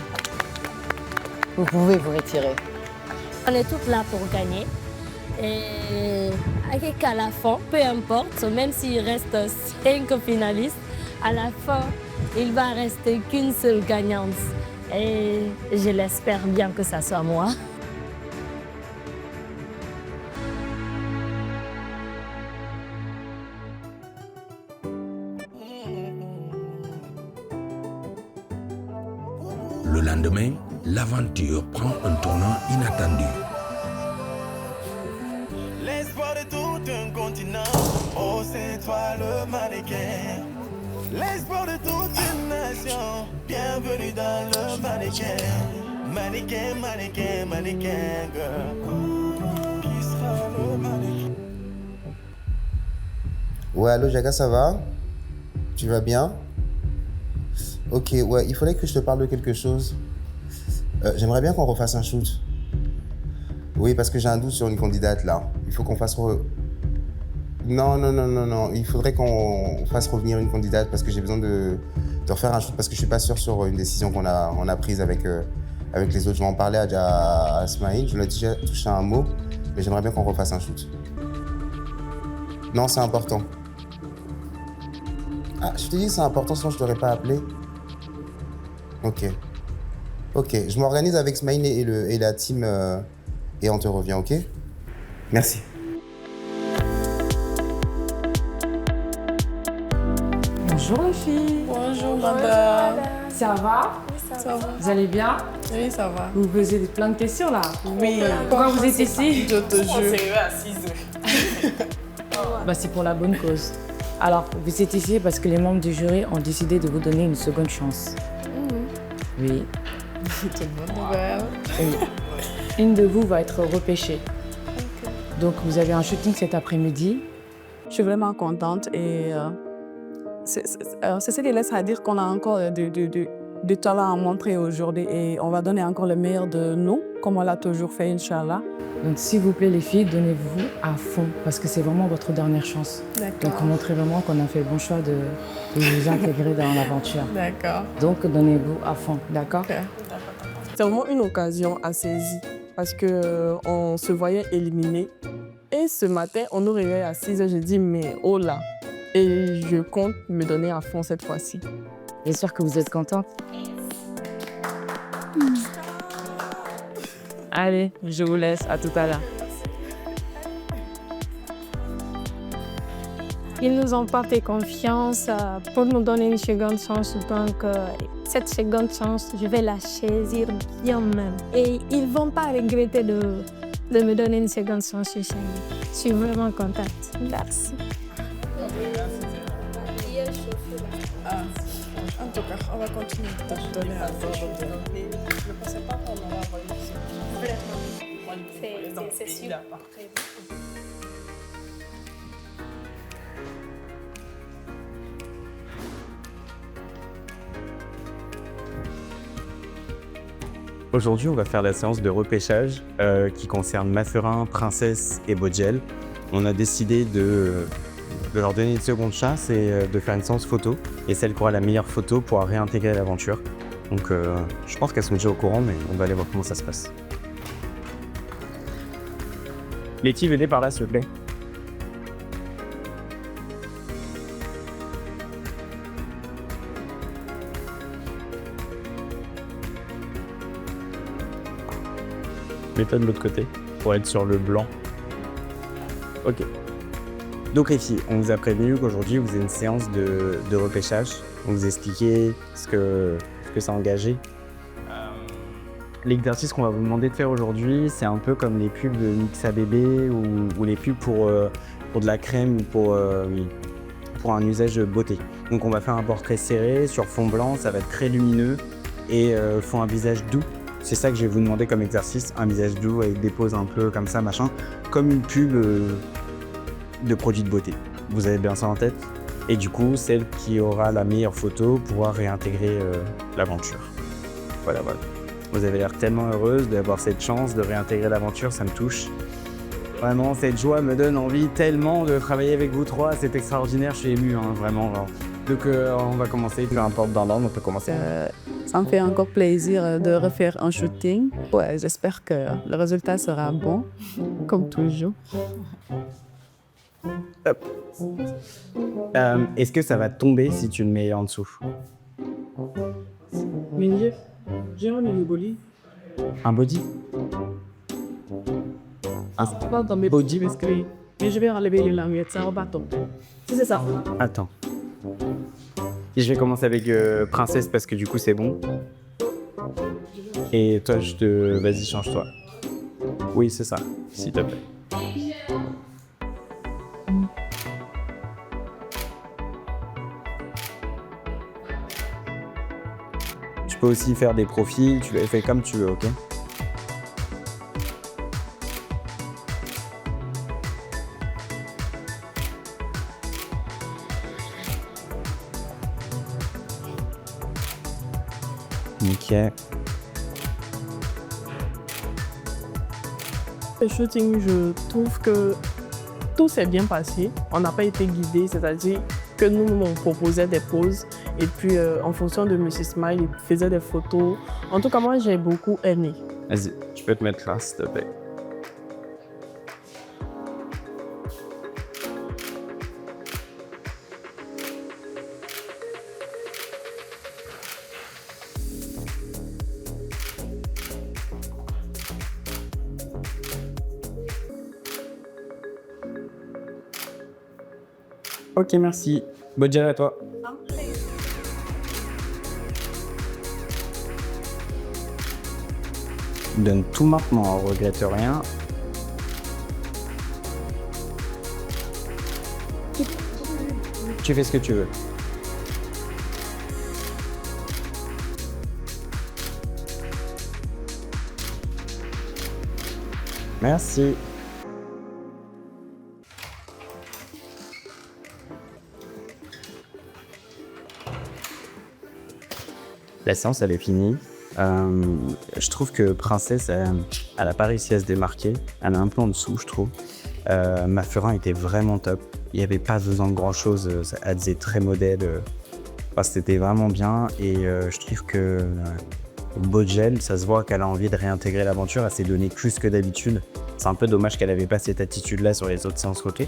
vous pouvez vous retirer. On est toutes là pour gagner. Et qu'à la fin, peu importe, même s'il reste 5 finalistes, à la fin, il va rester qu'une seule gagnante. Et je l'espère bien que ça soit moi. Le lendemain, l'aventure prend un tournant inattendu. L'espoir de tout un continent, oh c'est toi le mannequin. L'espoir de toute une nation, bienvenue dans le mannequin. Mannequin, mannequin, mannequin, girl. Qui sera le mannequin? Ouais, allô Jaka, ça va? Tu vas bien? Ok, ouais, il faudrait que je te parle de quelque chose. J'aimerais bien qu'on refasse un shoot. Oui, parce que j'ai un doute sur une candidate là. Il faut qu'on fasse... Non. Il faudrait qu'on fasse revenir une candidate parce que j'ai besoin de refaire un shoot parce que je suis pas sûr sur une décision qu'on a prise avec les autres. Je vais en parler à Asmaïl. Je lui ai déjà touché un mot, mais j'aimerais bien qu'on refasse un shoot. Non, c'est important. Ah, je te dis c'est important, sinon je t'aurais pas appelé. Ok, je m'organise avec Smaïl et la team et on te revient, ok? Merci. Bonjour les filles. Bonjour madame. Ça va? Oui, ça va. Vous allez bien? Oui, ça va. Vous posez plein de questions là. Oui. Pourquoi vous êtes ici? Je te jure. On s'est réveillé à 6 heures. C'est pour la bonne cause. Alors, vous êtes ici parce que les membres du jury ont décidé de vous donner une seconde chance. Oui. C'est une bonne nouvelle. Oui. Une de vous va être repêchée. Donc, vous avez un shooting cet après-midi. Je suis vraiment contente et c'est ce qui laisse à dire qu'on a encore du talent à montrer aujourd'hui et on va donner encore le meilleur de nous, comme on l'a toujours fait, Inch'Allah. Donc, s'il vous plaît, les filles, donnez-vous à fond parce que c'est vraiment votre dernière chance. Donc, montrez vraiment qu'on a fait le bon choix de vous intégrer dans l'aventure. D'accord. Donc, donnez-vous à fond, d'accord? C'est vraiment une occasion à saisir parce qu'on se voyait éliminés. Et ce matin, on nous réveille à 6 h. Je dis, mais oh là! Et je compte me donner à fond cette fois-ci. J'espère que vous êtes contente. Allez, je vous laisse. À tout à l'heure. Ils nous ont porté confiance pour nous donner une seconde chance. Donc, cette seconde chance, je vais la saisir bien même. Et ils ne vont pas regretter de me donner une seconde chance. Je suis vraiment contente. Merci. En tout cas, on va continuer de te donner à fond. Je ne pensais pas qu'on allait avoir une C'est super. Aujourd'hui, on va faire la séance de repêchage qui concerne Mathurin, Princesse et Bodgel. On a décidé de leur donner une seconde chance et de faire une séance photo. Et celle qui aura la meilleure photo pourra réintégrer l'aventure. Donc je pense qu'elles sont déjà au courant, mais on va aller voir comment ça se passe. Letty, venez par là, s'il te plaît. Mets-toi de l'autre côté pour être sur le blanc. Ok. Donc les filles, on vous a prévenu qu'aujourd'hui vous avez une séance de repêchage. On vous expliquer ce que ça a engagé. L'exercice qu'on va vous demander de faire aujourd'hui, c'est un peu comme les pubs de Mixa Bébé ou les pubs pour de la crème ou pour un usage beauté. Donc on va faire un portrait serré sur fond blanc, ça va être très lumineux et font un visage doux. C'est ça que je vais vous demander comme exercice, un visage doux avec des poses un peu comme ça, machin, comme une pub de produits de beauté. vous avez bien ça en tête. Et du coup, celle qui aura la meilleure photo pourra réintégrer l'aventure. Voilà. Vous avez l'air tellement heureuse d'avoir cette chance de réintégrer l'aventure, ça me touche. Vraiment, cette joie me donne envie tellement de travailler avec vous trois, c'est extraordinaire, je suis ému, hein, vraiment. Genre. Donc on va commencer, peu importe dans l'ordre, on peut commencer. Ça me fait encore plaisir de refaire un shooting. Ouais, j'espère que le résultat sera bon, comme toujours. Hop. Est-ce que ça va tomber si tu le mets en dessous? Mais j'ai un body. Un body? C'est pas dans mes body parce que mais je vais enlever les languettes, ça va tomber. C'est ça. Attends. Et je vais commencer avec Princesse parce que du coup c'est bon. Et toi, vas-y, change-toi. Oui, c'est ça, s'il te plaît. Tu peux aussi faire des profils, tu les fais comme tu veux, ok? Ok. Le shooting, je trouve que tout s'est bien passé. On n'a pas été guidés, c'est-à-dire que nous on proposait des poses et puis en fonction de M. Smile, il faisait des photos. En tout cas, moi, j'ai beaucoup aimé. Vas-y, tu peux te mettre là, s'il te plaît. Ok, merci. Bonne journée à toi. Donne tout maintenant, on regrette rien. Tu fais ce que tu veux. Merci. La séance, elle est finie. Je trouve que Princesse, elle n'a pas réussi à se démarquer. Elle a un peu en dessous, je trouve. Mafurin était vraiment top. Il n'y avait pas besoin de grand-chose. Elle faisait très modèle. Enfin, c'était vraiment bien. Et je trouve que Bojel, ça se voit qu'elle a envie de réintégrer l'aventure. Elle s'est donnée plus que d'habitude. C'est un peu dommage qu'elle n'avait pas cette attitude-là sur les autres séances photos.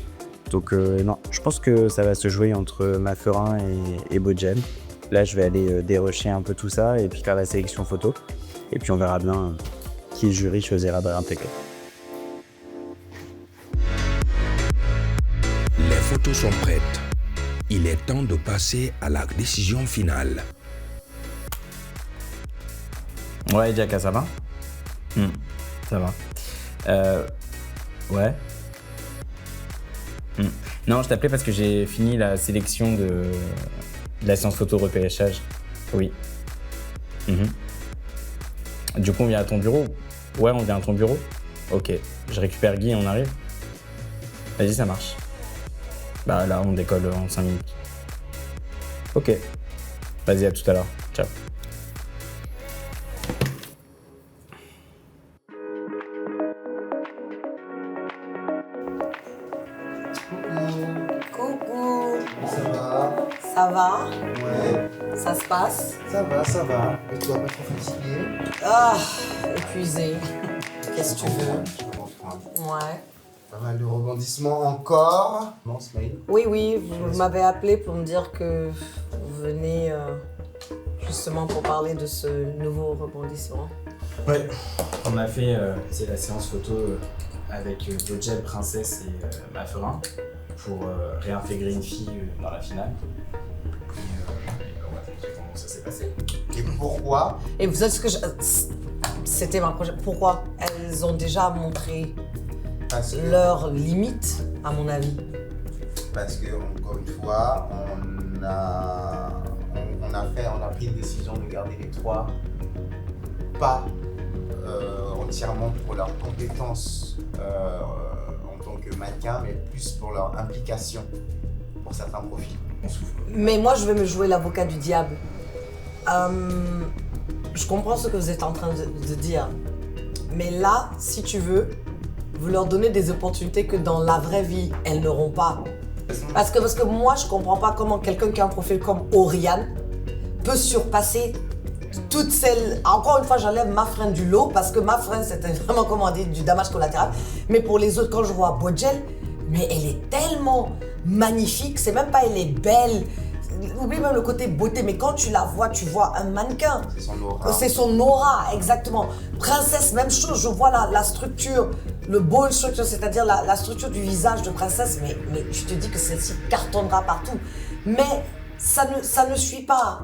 Donc non, je pense que ça va se jouer entre Mafurin et Bojel. Là, je vais aller dérocher un peu tout ça et puis faire la sélection photo. Et puis on verra bien qui le jury choisira de réintégrer. Les photos sont prêtes. Il est temps de passer à la décision finale. Ouais, Diaka, ça va? Ça va. Ouais. Non, je t'appelais parce que j'ai fini la sélection de la séance photo repérage. Oui. Du coup, on vient à ton bureau? Ouais, on vient à ton bureau? Ok. Je récupère Guy et on arrive? Vas-y, ça marche. Bah là, on décolle en 5 minutes. Ok. Vas-y, à tout à l'heure. Ciao. Coucou. Ça va? Ça va? Ouais. Ça se passe? Ça va, ça va. Et toi, pas trop fatigué? Ah, épuisé. Qu'est-ce que tu veux? Ouais. Pas mal de rebondissements encore. Non, Smile? Oui, vous m'avez appelé pour me dire que vous venez justement pour parler de ce nouveau rebondissement. Ouais. On a fait c'est la séance photo avec Bojel, Princesse et Mafurin pour réintégrer une fille dans la finale. Et on va t'expliquer comment ça s'est passé. Et pourquoi? Et vous savez ce que c'était ma prochaine. Pourquoi? Elles ont déjà montré leurs limites, à mon avis. Parce que, encore une fois, on a pris une décision de garder les trois, pas entièrement pour leurs compétences en tant que mannequins, mais plus pour leur implication pour certains profils. Mais moi, je vais me jouer l'avocat du diable. Je comprends ce que vous êtes en train de dire. Mais là, si tu veux, vous leur donnez des opportunités que dans la vraie vie, elles n'auront pas. Parce que moi, je comprends pas comment quelqu'un qui a un profil comme Oriane peut surpasser toutes celles... Encore une fois, j'enlève Mafrin du lot parce que Mafrin, c'était vraiment, comment on dit, du damage collatéral. Mais pour les autres, quand je vois Bodjel, mais elle est tellement magnifique. C'est même pas elle est belle. Oublie même le côté beauté, mais quand tu la vois, tu vois un mannequin. C'est son aura. C'est son aura, exactement. Princesse, même chose, je vois la structure, le bone structure, c'est-à-dire la structure du visage de princesse, mais je te dis que celle-ci cartonnera partout. Mais ça ne suit pas.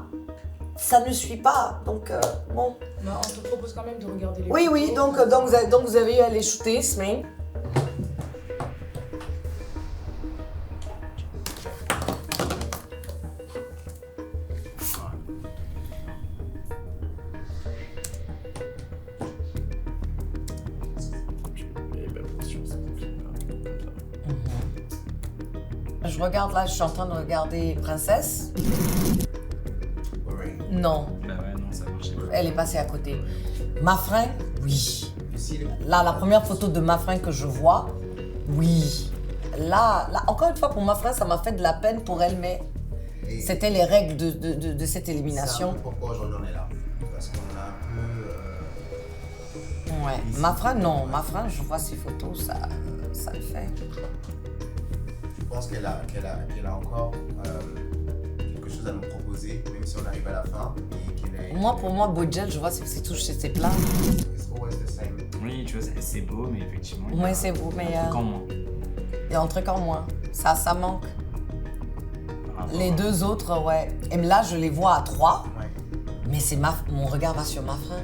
Ça ne suit pas, donc bon. Bah, on te propose quand même de regarder les Oui, photos. oui, donc vous avez eu à les shooter, semaine. Je regarde là, je suis en train de regarder Princesse. Non. Bah ouais, non, ça marchait pas. Elle est passée à côté. Mafrin, oui. Là, la première photo de Mafrin que je vois, oui. Là, encore une fois, pour Mafrin, ça m'a fait de la peine pour elle, mais c'était les règles de cette élimination. C'est un peu pourquoi aujourd'hui on est là. Parce qu'on a un peu... Ouais. Mafrin, non. Mafrin, je vois ses photos, ça le fait. Je pense qu'elle a encore quelque chose à nous proposer, même si on arrive à la fin. Moi, pour moi, Bodjel, je vois c'est tout chez ses plats. Oui, tu vois, c'est beau, mais effectivement. Oui, c'est beau, mais. Un truc en moins. Il y a un truc en moins. Ça manque. Les deux autres, ouais. Et là, je les vois à 3. Mais mon regard va sur Mafrin.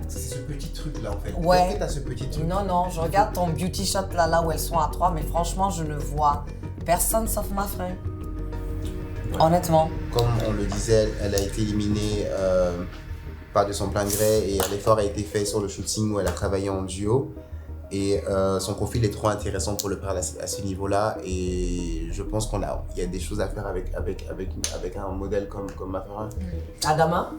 C'est ce petit truc là en fait. Ouais. Est-ce que t'as ce petit truc? Non, je regarde ton beauty shot là où elles sont à 3, mais franchement, je ne vois personne sauf Mafrin. Ouais. Honnêtement. Comme on le disait, elle a été éliminée pas de son plein gré et l'effort a été fait sur le shooting où elle a travaillé en duo. Et son profil est trop intéressant pour le perdre à ce niveau-là. Et je pense qu'il y a des choses à faire avec un modèle comme Mafrin. Adama?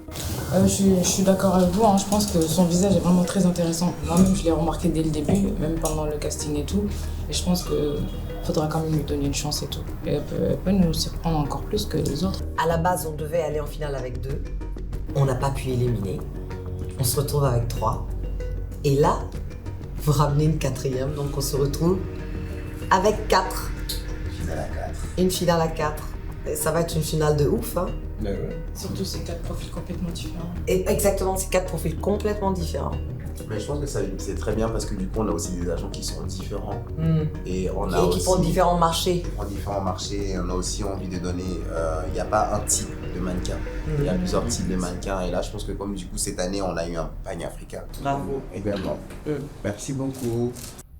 Je suis d'accord avec vous, hein. Je pense que son visage est vraiment très intéressant. Moi-même, je l'ai remarqué dès le début, même pendant le casting et tout. Et je pense qu'il faudra quand même lui donner une chance et tout. Et elle peut nous surprendre encore plus que les autres. À la base, on devait aller en finale avec 2. On n'a pas pu éliminer. On se retrouve avec 3. Et là, vous ramenez une 4e, donc on se retrouve avec 4. Finale à 4. Une finale à 4. Et ça va être une finale de ouf, hein. Ouais. Surtout ces 4 profils complètement différents. Et exactement, ces 4 profils complètement différents. Mais je pense que c'est très bien parce que du coup, on a aussi des agents qui sont différents. Et qui font différents marchés. Pour différents marchés. Et on a aussi envie de donner... Il n'y a pas un type de mannequin. Il y a plusieurs types de mannequins. Et là, je pense que comme du coup, cette année, on a eu un panier africain. Bravo. Également. Merci beaucoup.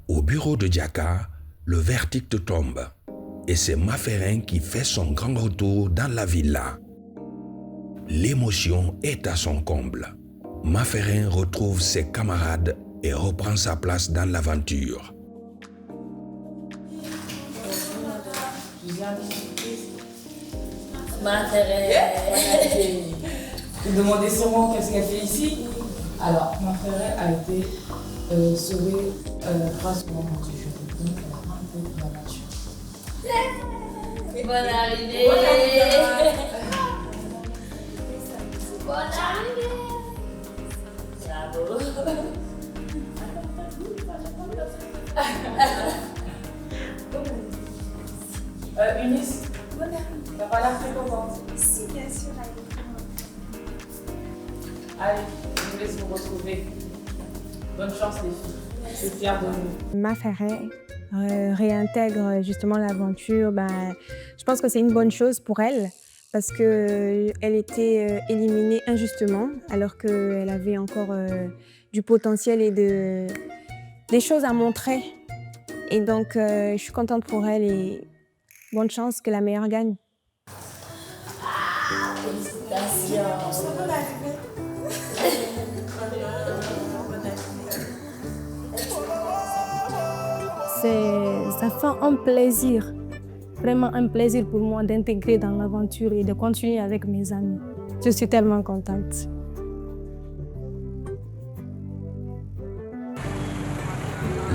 Au bureau de Diaka, le verdict tombe. Et c'est Mafrin qui fait son grand retour dans la villa. L'émotion est à son comble. Mafrin retrouve ses camarades et reprend sa place dans l'aventure. Vous demandez sûrement qu'est-ce qu'elle fait ici. Alors, Mafrin a été sauvée grâce au moment du jeu. Donc, elle a un peu de la nature. Bonne arrivée. Bonne arrivée. Bravo. Eunice, t'as pas l'air très contente. Si, bien sûr, Allez, je vous laisse vous retrouver. Bonne chance les filles. Je suis fière de vous. Mafrin réintègre justement l'aventure. Je pense que c'est une bonne chose pour elle parce qu'elle était éliminée injustement alors qu'elle avait encore du potentiel et des choses à montrer. Et donc, je suis contente pour elle et bonne chance que la meilleure gagne. Félicitations. Ça fait un plaisir, vraiment un plaisir pour moi d'intégrer dans l'aventure et de continuer avec mes amis. Je suis tellement contente.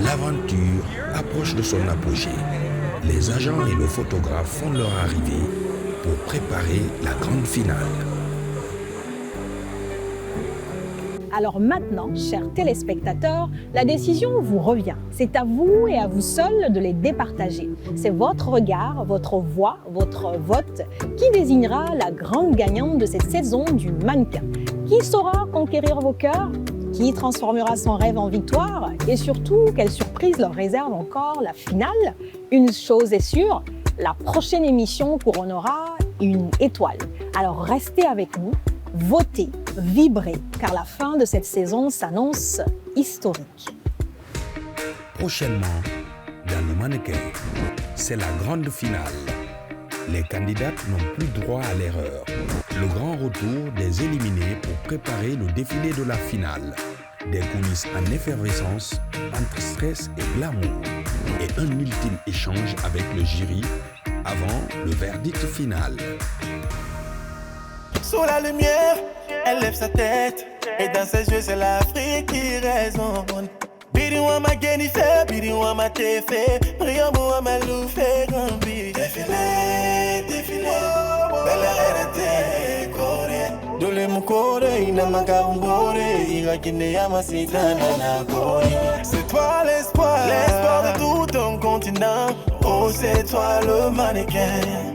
L'aventure approche de son apogée. Les agents et le photographe font leur arrivée pour préparer la grande finale. Alors maintenant, chers téléspectateurs, la décision vous revient. C'est à vous et à vous seuls de les départager. C'est votre regard, votre voix, votre vote qui désignera la grande gagnante de cette saison du mannequin. Qui saura conquérir vos cœurs? Qui transformera son rêve en victoire? Et surtout, quelle surprise leur réserve encore la finale? Une chose est sûre, la prochaine émission couronnera une étoile. Alors restez avec nous. Votez, vibrez, car la fin de cette saison s'annonce historique. Prochainement, dans le mannequin, c'est la grande finale. Les candidates n'ont plus droit à l'erreur. Le grand retour des éliminés pour préparer le défilé de la finale. Des coulisses en effervescence, entre stress et glamour. Et un ultime échange avec le jury avant le verdict final. Sous la lumière, elle lève sa tête. Et dans ses yeux, c'est l'Afrique qui résonne. Biriwama Genife, Biriwama Tefe, Briamboama Loufé, Gambi. Défilé, défilé, belle reine décorée. Dole Mukore, Inamakarumbore, Irakineyama Sidana Nakori. C'est toi l'espoir de tout un continent. Oh, c'est toi le mannequin.